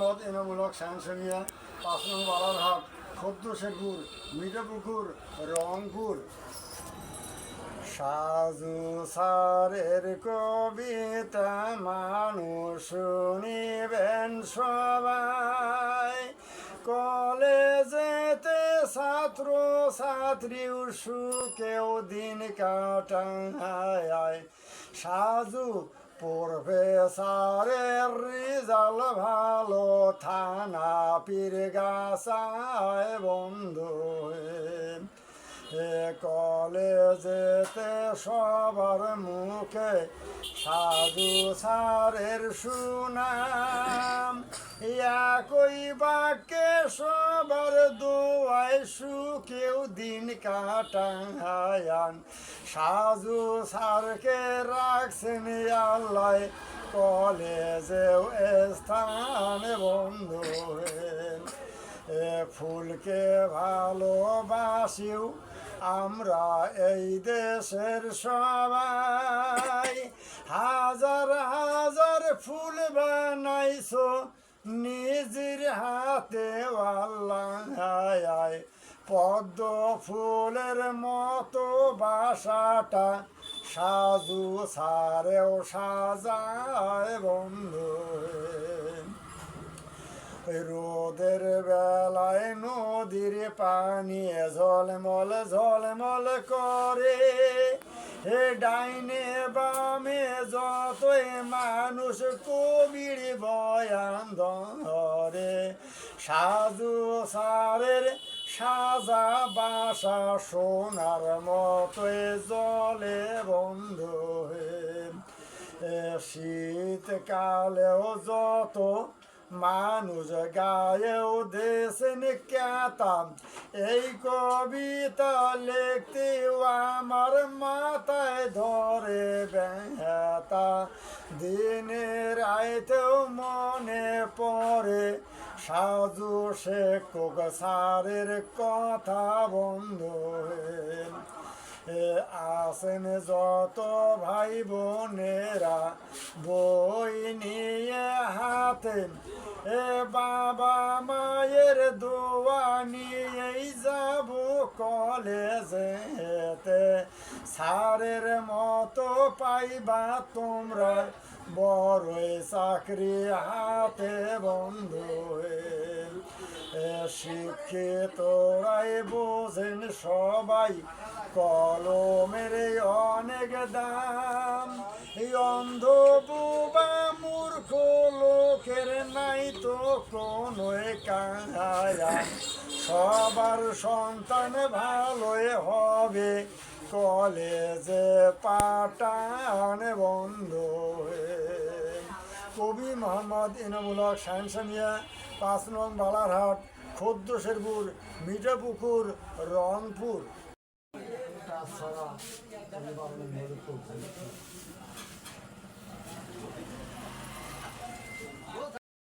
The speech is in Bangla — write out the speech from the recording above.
মত এনামূলক সাংসনিয়া ৫ নং বালারহাট, খদ্দ শেরপুর, মিঠাপুকুর, রংপুর। সাজু সারের কবিতা মানুষ শুনিবেন সবাই, কলেজেতে ছাত্র ছাত্রীও সুখেও দিন কাটায়। সাজু প্রফেসরের রেজাল্ট ভালো, থানা পীরগাছায় বন্ধু। কলেজেতে সবার মুখে সাধু সারের সুনাম, একই বাক্যে সবার দোয়ায় সুখেও দিন কাটান। সাধু সারকে রাখছেন আল্লাহ কলেজেও স্থান বন্ধু। ফুলকে ভালোবাসিও আমরা এই দেশের সবাই, হাজার হাজার ফুল বানাইছো নিজের হাতে আল্লাহ। পদ্ম ফুলের মতো বাসাটা সাজু সারেও সাজায় বন্ধু। রোদের বেলায় নদীর পানি ঝলমল ঝলমল করে, ডাইনে বামে যতই মানুষ কবির বয়ান ধরে। সাজু সারের সাজা বাসা সোনার মতোই জলে বন্ধু। শীতকালেও যত মানুষ গায়েও দেশেন খ্যাতাম, এই কবিতা লিখতেও আমার মাথায় ধরে ব্যথা। দিনের রাইতেও মনে পড়ে সাজু শেখক সারের কথা বন্ধু। আসেন যত ভাই বোনেরা বই নিয়ে হাতে, বাবা মায়ের দোয়া নিয়েই যাব কলেজেতে। সারের মতো পাইবা তোমরা বড়ই চাকরি হাতে বন্ধু। শিক্ষিতরাই বোঝেন সবাই কলমের অনেক দাম, অন্ধ বোবা মূর্খ লোকের নাই তো কোনো কায়া। সবার সন্তান ভালোই হবে কলেজে পাঠান বন্ধু। কবি মোহাম্মদ এনামূলক সাংসনিয়া, ৫ নং বালারহাট, খদ্দ শেরপুর, মিঠাপুকুর, রংপুর।